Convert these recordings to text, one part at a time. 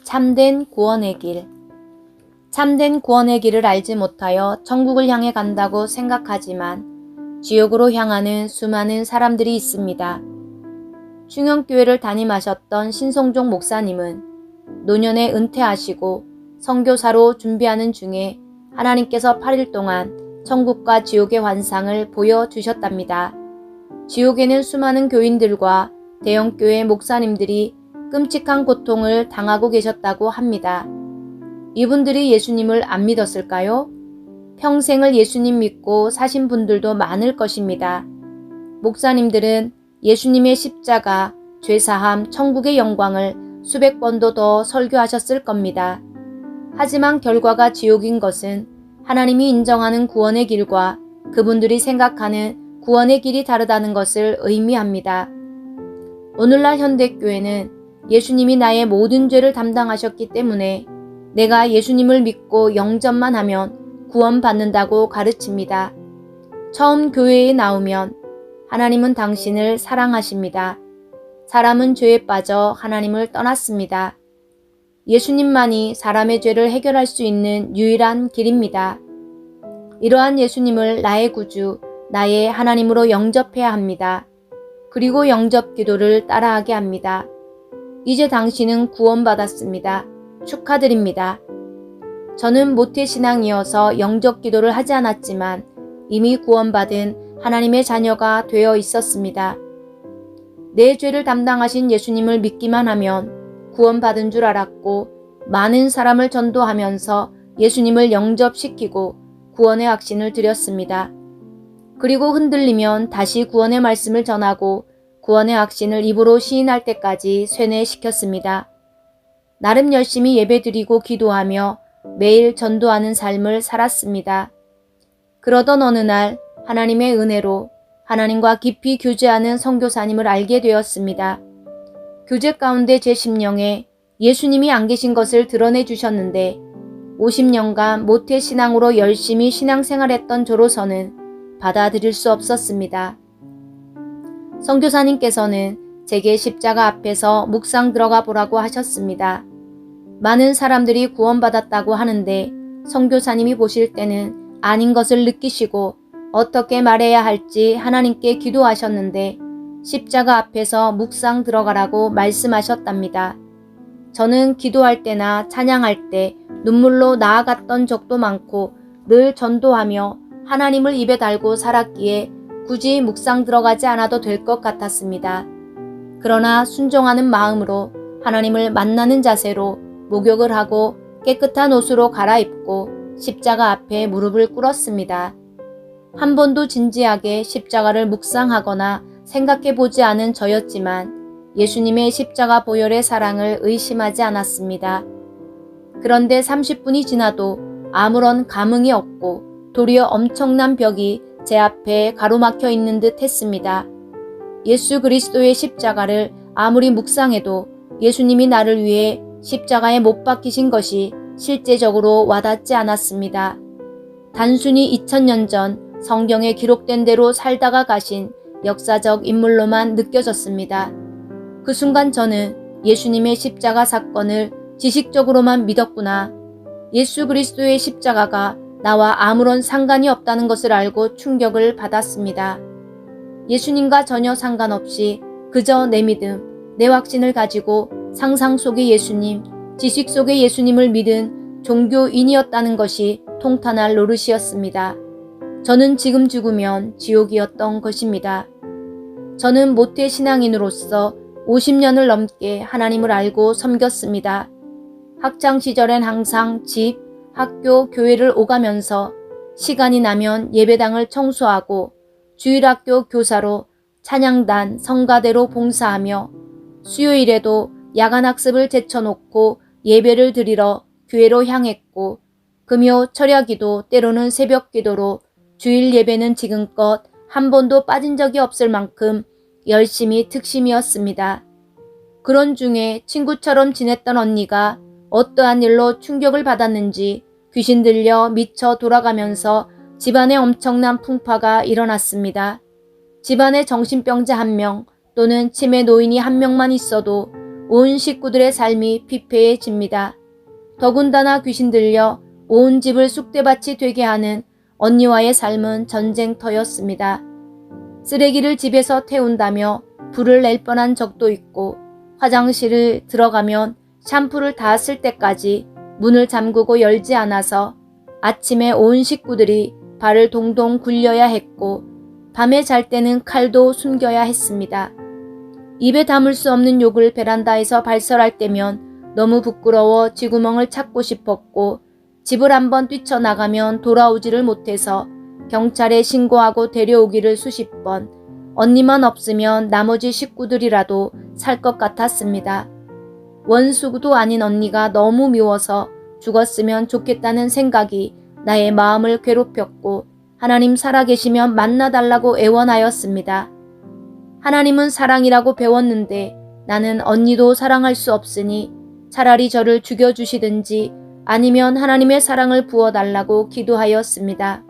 참된 구원의 길. 참된 구원의 길을 알지 못하여 천국을 향해 간다고 생각하지만 지옥으로 향하는 수많은 사람들이 있습니다. 충영교회를 담임하셨던 신성종 목사님은 노년에 은퇴하시고 선교사로 준비하는 중에 하나님께서 8일 동안 천국과 지옥의 환상을 보여주셨답니다. 지옥에는 수많은 교인들과 대형교회 목사님들이 끔찍한 고통을 당하고 계셨다고 합니다. 이분들이 예수님을 안 믿었을까요? 평생을 예수님 믿고 사신 분들도 많을 것입니다. 목사님들은 예수님의 십자가, 죄사함, 천국의 영광을 수백 번도 더 설교하셨을 겁니다. 하지만 결과가 지옥인 것은 하나님이 인정하는 구원의 길과 그분들이 생각하는 구원의 길이 다르다는 것을 의미합니다. 오늘날 현대교회는 예수님이 나의 모든 죄를 담당하셨기 때문에 내가 예수님을 믿고 영접만 하면 구원받는다고 가르칩니다. 처음 교회에 나오면 하나님은 당신을 사랑하십니다. 사람은 죄에 빠져 하나님을 떠났습니다. 예수님만이 사람의 죄를 해결할 수 있는 유일한 길입니다. 이러한 예수님을 나의 구주, 나의 하나님으로 영접해야 합니다. 그리고 영접 기도를 따라하게 합니다. 이제 당신은 구원받았습니다. 축하드립니다. 저는 모태신앙이어서 영접 기도를 하지 않았지만 이미 구원받은 하나님의 자녀가 되어 있었습니다. 내 죄를 담당하신 예수님을 믿기만 하면 구원받은 줄 알았고 많은 사람을 전도하면서 예수님을 영접시키고 구원의 확신을 드렸습니다. 그리고 흔들리면 다시 구원의 말씀을 전하고 구원의 확신을 입으로 시인할 때까지 쇠뇌시켰습니다. 나름 열심히 예배드리고 기도하며 매일 전도하는 삶을 살았습니다. 그러던 어느 날 하나님의 은혜로 하나님과 깊이 교제하는 선교사님을 알게 되었습니다. 교제 가운데 제 심령에 예수님이 안 계신 것을 드러내 주셨는데 50년간 모태신앙으로 열심히 신앙생활했던 저로서는 받아들일 수 없었습니다. 선교사님께서는 제게 십자가 앞에서 묵상 들어가 보라고 하셨습니다. 많은 사람들이 구원받았다고 하는데 선교사님이 보실 때는 아닌 것을 느끼시고 어떻게 말해야 할지 하나님께 기도하셨는데 십자가 앞에서 묵상 들어가라고 말씀하셨답니다. 저는 기도할 때나 찬양할 때 눈물로 나아갔던 적도 많고 늘 전도하며 하나님을 입에 달고 살았기에 굳이 묵상 들어가지 않아도 될 것 같았습니다. 그러나 순종하는 마음으로 하나님을 만나는 자세로 목욕을 하고 깨끗한 옷으로 갈아입고 십자가 앞에 무릎을 꿇었습니다. 한 번도 진지하게 십자가를 묵상하거나 생각해 보지 않은 저였지만 예수님의 십자가 보혈의 사랑을 의심하지 않았습니다. 그런데 30분이 지나도 아무런 감흥이 없고 도리어 엄청난 벽이 제 앞에 가로막혀 있는 듯 했습니다. 예수 그리스도의 십자가를 아무리 묵상해도 예수님이 나를 위해 십자가에 못 박히신 것이 실제적으로 와닿지 않았습니다. 단순히 2000년 전 성경에 기록된 대로 살다가 가신 역사적 인물로만 느껴졌습니다. 그 순간 저는 예수님의 십자가 사건을 지식적으로만 믿었구나. 예수 그리스도의 십자가가 나와 아무런 상관이 없다는 것을 알고 충격을 받았습니다. 예수님과 전혀 상관없이 그저 내 믿음, 내 확신을 가지고 상상 속의 예수님, 지식 속의 예수님을 믿은 종교인이었다는 것이 통탄할 노릇이었습니다. 저는 지금 죽으면 지옥이었던 것입니다. 저는 모태신앙인으로서 50년을 넘게 하나님을 알고 섬겼습니다. 학창시절엔 항상 집, 학교, 교회를 오가면서 시간이 나면 예배당을 청소하고 주일학교 교사로 찬양단, 성가대로 봉사하며 수요일에도 야간학습을 제쳐놓고 예배를 드리러 교회로 향했고 금요 철야기도 때로는 새벽기도로 주일 예배는 지금껏 한 번도 빠진 적이 없을 만큼 열심히 특심이었습니다. 그런 중에 친구처럼 지냈던 언니가 어떠한 일로 충격을 받았는지 귀신 들려 미쳐 돌아가면서 집안에 엄청난 풍파가 일어났습니다. 집안에 정신병자 1명 또는 치매 노인이 1명만 있어도 온 식구들의 삶이 피폐해집니다. 더군다나 귀신 들려 온 집을 쑥대밭이 되게 하는 언니와의 삶은 전쟁터였습니다. 쓰레기를 집에서 태운다며 불을 낼 뻔한 적도 있고 화장실을 들어가면 샴푸를 다 쓸 때까지 문을 잠그고 열지 않아서 아침에 온 식구들이 발을 동동 굴려야 했고 밤에 잘 때는 칼도 숨겨야 했습니다. 입에 담을 수 없는 욕을 베란다에서 발설할 때면 너무 부끄러워 쥐구멍을 찾고 싶었고 집을 한번 뛰쳐나가면 돌아오지를 못해서 경찰에 신고하고 데려오기를 수십 번, 언니만 없으면 나머지 식구들이라도 살 것 같았습니다. 원수도 아닌 언니가 너무 미워서 죽었으면 좋겠다는 생각이 나의 마음을 괴롭혔고 하나님 살아계시면 만나달라고 애원하였습니다. 하나님은 사랑이라고 배웠는데 나는 언니도 사랑할 수 없으니 차라리 저를 죽여주시든지 아니면 하나님의 사랑을 부어달라고 기도하였습니다.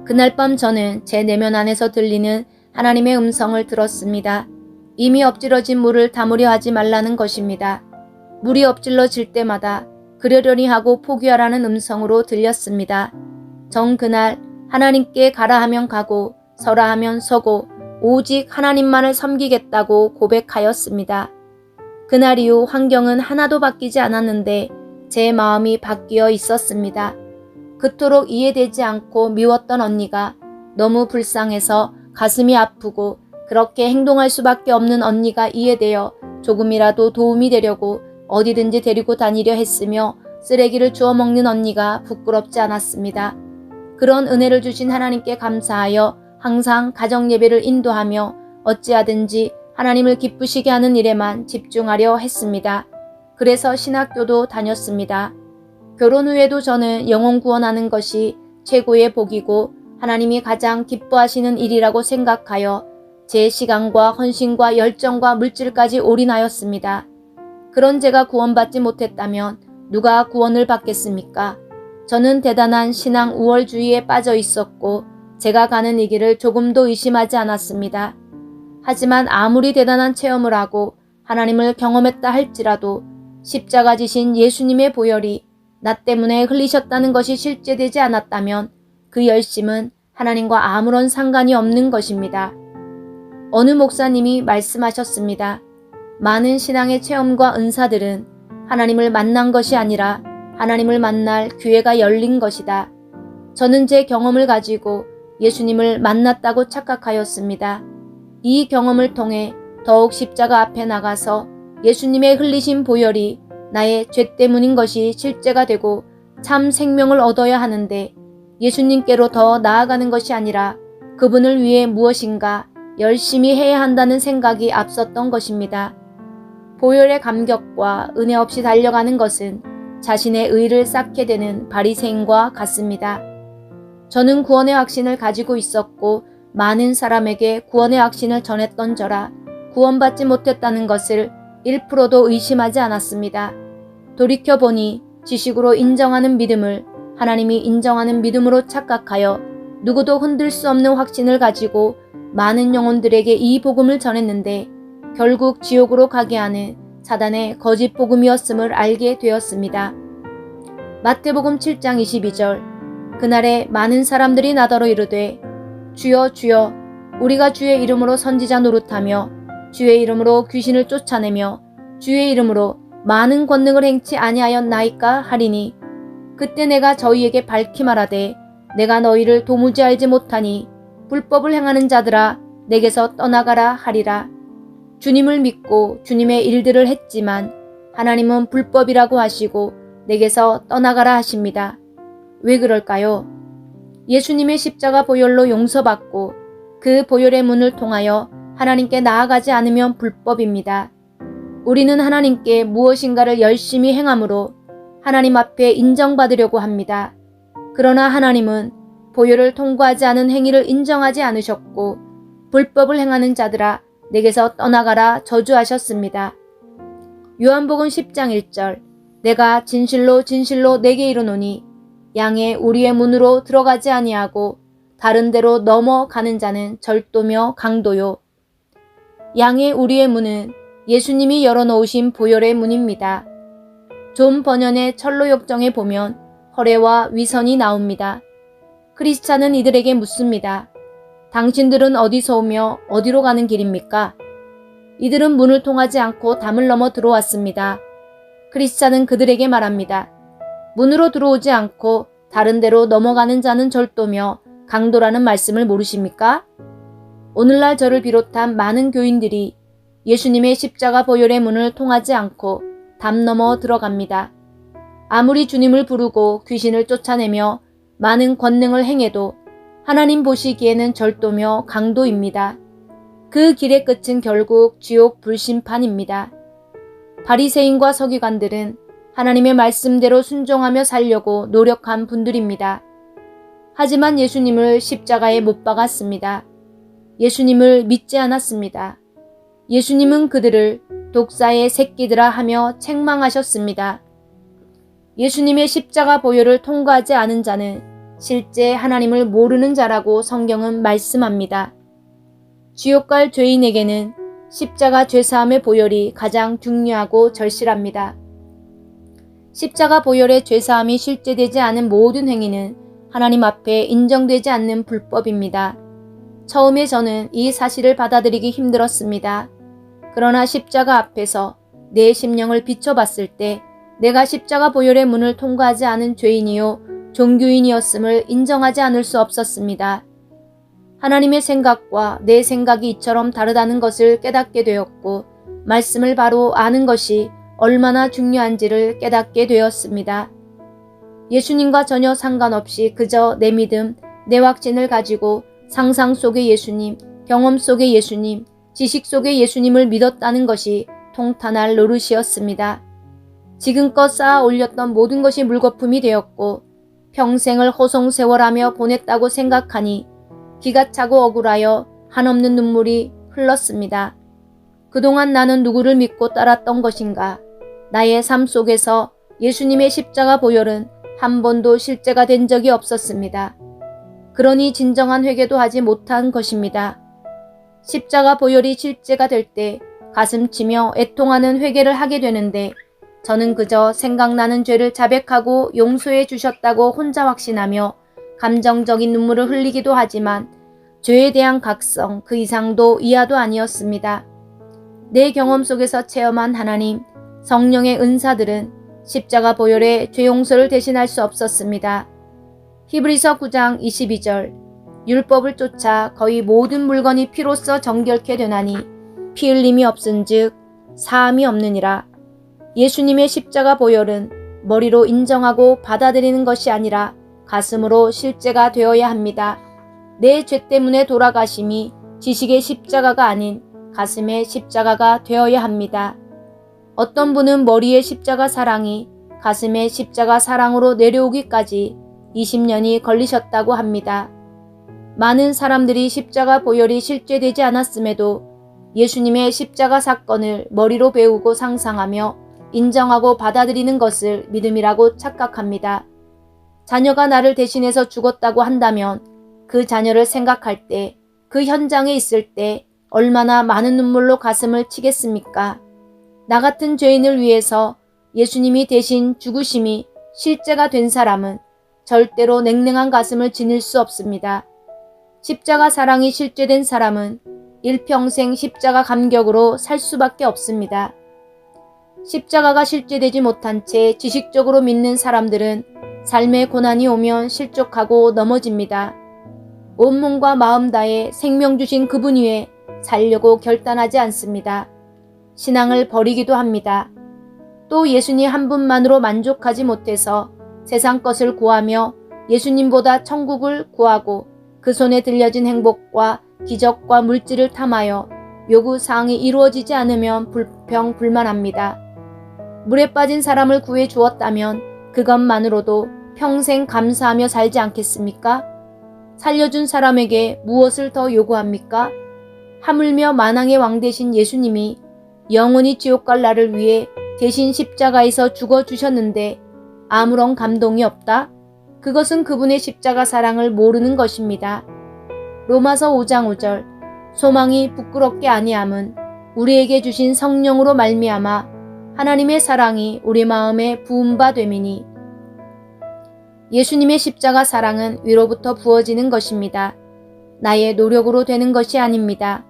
그날 밤 저는 제 내면 안에서 들리는 하나님의 음성을 들었습니다. 이미 엎질러진 물을 담으려 하지 말라는 것입니다. 물이 엎질러질 때마다 그러려니 하고 포기하라는 음성으로 들렸습니다. 정 그날 하나님께 가라 하면 가고 서라 하면 서고 오직 하나님만을 섬기겠다고 고백하였습니다. 그날 이후 환경은 하나도 바뀌지 않았는데 제 마음이 바뀌어 있었습니다. 그토록 이해되지 않고 미웠던 언니가 너무 불쌍해서 가슴이 아프고 그렇게 행동할 수밖에 없는 언니가 이해되어 조금이라도 도움이 되려고 어디든지 데리고 다니려 했으며 쓰레기를 주워 먹는 언니가 부끄럽지 않았습니다. 그런 은혜를 주신 하나님께 감사하여 항상 가정 예배를 인도하며 어찌하든지 하나님을 기쁘시게 하는 일에만 집중하려 했습니다. 그래서 신학교도 다녔습니다. 결혼 후에도 저는 영혼 구원하는 것이 최고의 복이고 하나님이 가장 기뻐하시는 일이라고 생각하여 제 시간과 헌신과 열정과 물질까지 올인하였습니다. 그런 제가 구원받지 못했다면 누가 구원을 받겠습니까? 저는 대단한 신앙 우월주의에 빠져 있었고 제가 가는 이 길을 조금도 의심하지 않았습니다. 하지만 아무리 대단한 체험을 하고 하나님을 경험했다 할지라도 십자가 지신 예수님의 보혈이 나 때문에 흘리셨다는 것이 실제되지 않았다면 그 열심은 하나님과 아무런 상관이 없는 것입니다. 어느 목사님이 말씀하셨습니다. 많은 신앙의 체험과 은사들은 하나님을 만난 것이 아니라 하나님을 만날 기회가 열린 것이다. 저는 제 경험을 가지고 예수님을 만났다고 착각하였습니다. 이 경험을 통해 더욱 십자가 앞에 나가서 예수님의 흘리신 보혈이 나의 죄 때문인 것이 실제가 되고 참 생명을 얻어야 하는데 예수님께로 더 나아가는 것이 아니라 그분을 위해 무엇인가 열심히 해야 한다는 생각이 앞섰던 것입니다. 보혈의 감격과 은혜 없이 달려가는 것은 자신의 의를 쌓게 되는 바리새인과 같습니다. 저는 구원의 확신을 가지고 있었고 많은 사람에게 구원의 확신을 전했던 저라 구원받지 못했다는 것을 1%도 의심하지 않았습니다. 돌이켜보니 지식으로 인정하는 믿음을 하나님이 인정하는 믿음으로 착각하여 누구도 흔들 수 없는 확신을 가지고 많은 영혼들에게 이 복음을 전했는데 결국 지옥으로 가게 하는 사단의 거짓 복음이었음을 알게 되었습니다. 마태복음 7장 22절 그날에 많은 사람들이 나더러 이르되 주여 주여 우리가 주의 이름으로 선지자 노릇하며 주의 이름으로 귀신을 쫓아내며 주의 이름으로 많은 권능을 행치 아니하였나이까 하리니 그때 내가 저희에게 밝히 말하되 내가 너희를 도무지 알지 못하니 불법을 행하는 자들아 내게서 떠나가라 하리라. 주님을 믿고 주님의 일들을 했지만 하나님은 불법이라고 하시고 내게서 떠나가라 하십니다. 왜 그럴까요? 예수님의 십자가 보혈로 용서받고 그 보혈의 문을 통하여 하나님께 나아가지 않으면 불법입니다. 우리는 하나님께 무엇인가를 열심히 행함으로 하나님 앞에 인정받으려고 합니다. 그러나 하나님은 보혈을 통과하지 않은 행위를 인정하지 않으셨고 불법을 행하는 자들아 내게서 떠나가라 저주하셨습니다. 요한복음 10장 1절 내가 진실로 진실로 내게 이르노니 양의 우리의 문으로 들어가지 아니하고 다른 데로 넘어가는 자는 절도며 강도요. 양의 우리의 문은 예수님이 열어놓으신 보혈의 문입니다. 존 버년의 철로역정에 보면 허례와 위선이 나옵니다. 크리스찬은 이들에게 묻습니다. 당신들은 어디서 오며 어디로 가는 길입니까? 이들은 문을 통하지 않고 담을 넘어 들어왔습니다. 크리스찬은 그들에게 말합니다. 문으로 들어오지 않고 다른 데로 넘어가는 자는 절도며 강도라는 말씀을 모르십니까? 오늘날 저를 비롯한 많은 교인들이 예수님의 십자가 보혈의 문을 통하지 않고 담 넘어 들어갑니다. 아무리 주님을 부르고 귀신을 쫓아내며 많은 권능을 행해도 하나님 보시기에는 절도며 강도입니다. 그 길의 끝은 결국 지옥 불심판입니다. 바리새인과 서기관들은 하나님의 말씀대로 순종하며 살려고 노력한 분들입니다. 하지만 예수님을 십자가에 못 박았습니다. 예수님을 믿지 않았습니다. 예수님은 그들을 독사의 새끼들아 하며 책망하셨습니다. 예수님의 십자가 보혈을 통과하지 않은 자는 실제 하나님을 모르는 자라고 성경은 말씀합니다. 지옥 갈 죄인에게는 십자가 죄사함의 보혈이 가장 중요하고 절실합니다. 십자가 보혈의 죄사함이 실제되지 않은 모든 행위는 하나님 앞에 인정되지 않는 불법입니다. 처음에 저는 이 사실을 받아들이기 힘들었습니다. 그러나 십자가 앞에서 내 심령을 비춰봤을 때 내가 십자가 보혈의 문을 통과하지 않은 죄인이요 종교인이었음을 인정하지 않을 수 없었습니다. 하나님의 생각과 내 생각이 이처럼 다르다는 것을 깨닫게 되었고 말씀을 바로 아는 것이 얼마나 중요한지를 깨닫게 되었습니다. 예수님과 전혀 상관없이 그저 내 믿음, 내 확신을 가지고 상상 속의 예수님, 경험 속의 예수님, 지식 속의 예수님을 믿었다는 것이 통탄할 노릇이었습니다. 지금껏 쌓아 올렸던 모든 것이 물거품이 되었고 평생을 호송세월하며 보냈다고 생각하니 기가 차고 억울하여 한없는 눈물이 흘렀습니다. 그동안 나는 누구를 믿고 따랐던 것인가? 나의 삶 속에서 예수님의 십자가 보혈은 한 번도 실제가 된 적이 없었습니다. 그러니 진정한 회개도 하지 못한 것입니다. 십자가 보혈이 실제가 될 때 가슴치며 애통하는 회개를 하게 되는데 저는 그저 생각나는 죄를 자백하고 용서해 주셨다고 혼자 확신하며 감정적인 눈물을 흘리기도 하지만 죄에 대한 각성 그 이상도 이하도 아니었습니다. 내 경험 속에서 체험한 하나님, 성령의 은사들은 십자가 보혈의 죄 용서를 대신할 수 없었습니다. 히브리서 9장 22절 율법을 쫓아 거의 모든 물건이 피로써 정결케 되나니 피 흘림이 없은즉 사함이 없느니라. 예수님의 십자가 보혈은 머리로 인정하고 받아들이는 것이 아니라 가슴으로 실제가 되어야 합니다. 내 죄 때문에 돌아가심이 지식의 십자가가 아닌 가슴의 십자가가 되어야 합니다. 어떤 분은 머리의 십자가 사랑이 가슴의 십자가 사랑으로 내려오기까지 20년이 걸리셨다고 합니다. 많은 사람들이 십자가 보혈이 실제되지 않았음에도 예수님의 십자가 사건을 머리로 배우고 상상하며 인정하고 받아들이는 것을 믿음이라고 착각합니다. 자녀가 나를 대신해서 죽었다고 한다면 그 자녀를 생각할 때, 그 현장에 있을 때 얼마나 많은 눈물로 가슴을 치겠습니까? 나 같은 죄인을 위해서 예수님이 대신 죽으심이 실제가 된 사람은 절대로 냉랭한 가슴을 지닐 수 없습니다. 십자가 사랑이 실제된 사람은 일평생 십자가 감격으로 살 수밖에 없습니다. 십자가가 실제되지 못한 채 지식적으로 믿는 사람들은 삶의 고난이 오면 실족하고 넘어집니다. 온몸과 마음 다해 생명 주신 그분 위에 살려고 결단하지 않습니다. 신앙을 버리기도 합니다. 또 예수님 한 분만으로 만족하지 못해서 세상 것을 구하며 예수님보다 천국을 구하고 그 손에 들려진 행복과 기적과 물질을 탐하여 요구사항이 이루어지지 않으면 불평불만합니다. 물에 빠진 사람을 구해 주었다면 그것만으로도 평생 감사하며 살지 않겠습니까? 살려준 사람에게 무엇을 더 요구합니까? 하물며 만왕의 왕 되신 예수님이 영원히 지옥 갈 나를 위해 대신 십자가에서 죽어주셨는데 아무런 감동이 없다? 그것은 그분의 십자가 사랑을 모르는 것입니다. 로마서 5장 5절 소망이 부끄럽게 아니함은 우리에게 주신 성령으로 말미암아 하나님의 사랑이 우리 마음에 부은 바 됨이니 예수님의 십자가 사랑은 위로부터 부어지는 것입니다. 나의 노력으로 되는 것이 아닙니다.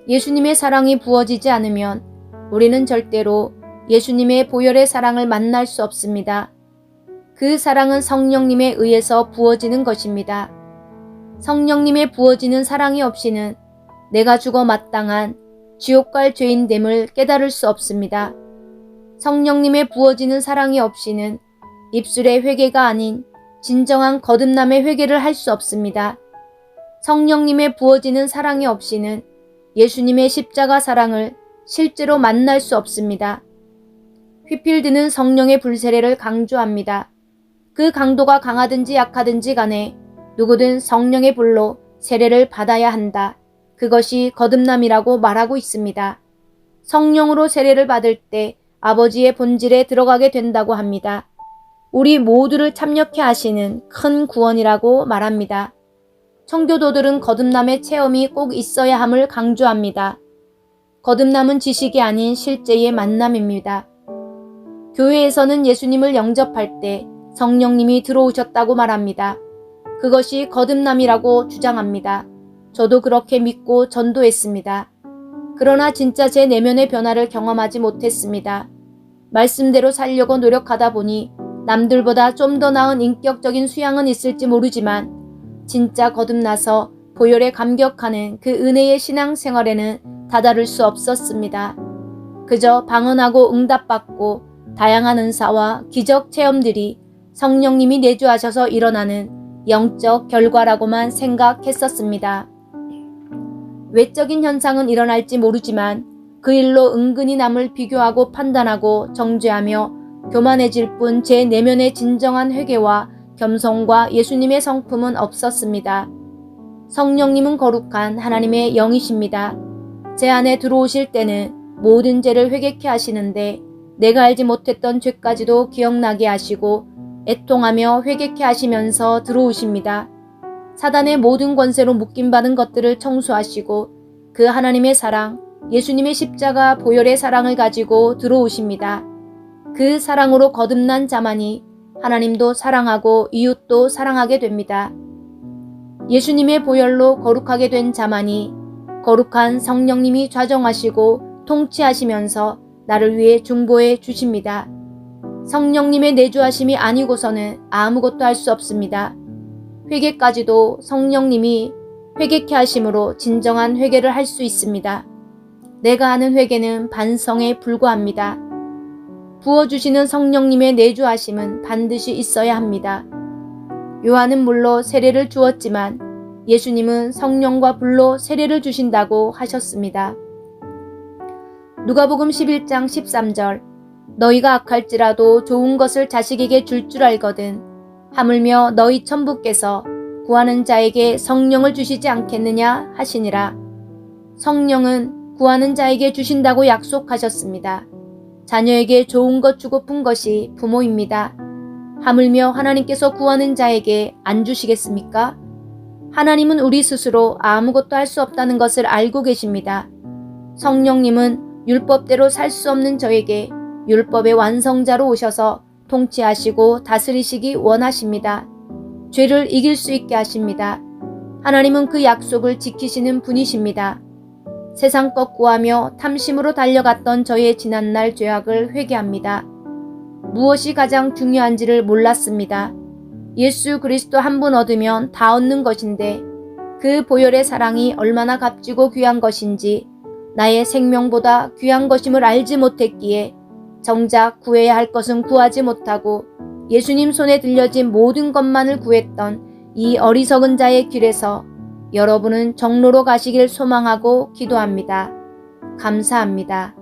예수님의 사랑이 부어지지 않으면 우리는 절대로 예수님의 보혈의 사랑을 만날 수 없습니다. 그 사랑은 성령님에 의해서 부어지는 것입니다. 성령님의 부어지는 사랑이 없이는 내가 죽어 마땅한 지옥 갈 죄인됨을 깨달을 수 없습니다. 성령님의 부어지는 사랑이 없이는 입술의 회개가 아닌 진정한 거듭남의 회개를 할 수 없습니다. 성령님의 부어지는 사랑이 없이는 예수님의 십자가 사랑을 실제로 만날 수 없습니다. 휘필드는 성령의 불세례를 강조합니다. 그 강도가 강하든지 약하든지 간에 누구든 성령의 불로 세례를 받아야 한다. 그것이 거듭남이라고 말하고 있습니다. 성령으로 세례를 받을 때 아버지의 본질에 들어가게 된다고 합니다. 우리 모두를 참여케 하시는 큰 구원이라고 말합니다. 청교도들은 거듭남의 체험이 꼭 있어야 함을 강조합니다. 거듭남은 지식이 아닌 실제의 만남입니다. 교회에서는 예수님을 영접할 때 성령님이 들어오셨다고 말합니다. 그것이 거듭남이라고 주장합니다. 저도 그렇게 믿고 전도했습니다. 그러나 진짜 제 내면의 변화를 경험하지 못했습니다. 말씀대로 살려고 노력하다 보니 남들보다 좀 더 나은 인격적인 수양은 있을지 모르지만 진짜 거듭나서 보혈에 감격하는 그 은혜의 신앙생활에는 다다를 수 없었습니다. 그저 방언하고 응답받고 다양한 은사와 기적 체험들이 성령님이 내주하셔서 일어나는 영적 결과라고만 생각했었습니다. 외적인 현상은 일어날지 모르지만 그 일로 은근히 남을 비교하고 판단하고 정죄하며 교만해질 뿐 제 내면의 진정한 회개와 겸손과 예수님의 성품은 없었습니다. 성령님은 거룩한 하나님의 영이십니다. 제 안에 들어오실 때는 모든 죄를 회개케 하시는데 내가 알지 못했던 죄까지도 기억나게 하시고 애통하며 회개케 하시면서 들어오십니다. 사단의 모든 권세로 묶임받은 것들을 청소하시고 그 하나님의 사랑, 예수님의 십자가 보혈의 사랑을 가지고 들어오십니다. 그 사랑으로 거듭난 자만이 하나님도 사랑하고 이웃도 사랑하게 됩니다. 예수님의 보혈로 거룩하게 된 자만이 거룩한 성령님이 좌정하시고 통치하시면서 나를 위해 중보해 주십니다. 성령님의 내주하심이 아니고서는 아무것도 할 수 없습니다. 회개까지도 성령님이 회개케 하심으로 진정한 회개를 할 수 있습니다. 내가 하는 회개는 반성에 불과합니다. 부어주시는 성령님의 내주하심은 반드시 있어야 합니다. 요한은 물로 세례를 주었지만 예수님은 성령과 불로 세례를 주신다고 하셨습니다. 누가복음 11장 13절 너희가 악할지라도 좋은 것을 자식에게 줄 알거든 하물며 너희 천부께서 구하는 자에게 성령을 주시지 않겠느냐 하시니라. 성령은 구하는 자에게 주신다고 약속하셨습니다. 자녀에게 좋은 것 주고픈 것이 부모입니다. 하물며 하나님께서 구하는 자에게 안 주시겠습니까? 하나님은 우리 스스로 아무것도 할 수 없다는 것을 알고 계십니다. 성령님은 율법대로 살 수 없는 저에게 율법의 완성자로 오셔서 통치하시고 다스리시기 원하십니다. 죄를 이길 수 있게 하십니다. 하나님은 그 약속을 지키시는 분이십니다. 세상 것 구하며 탐심으로 달려갔던 저의 지난날 죄악을 회개합니다. 무엇이 가장 중요한지를 몰랐습니다. 예수 그리스도 한 분 얻으면 다 얻는 것인데 그 보혈의 사랑이 얼마나 값지고 귀한 것인지 나의 생명보다 귀한 것임을 알지 못했기에 정작 구해야 할 것은 구하지 못하고 예수님 손에 들려진 모든 것만을 구했던 이 어리석은 자의 길에서 여러분은 정로로 가시길 소망하고 기도합니다. 감사합니다.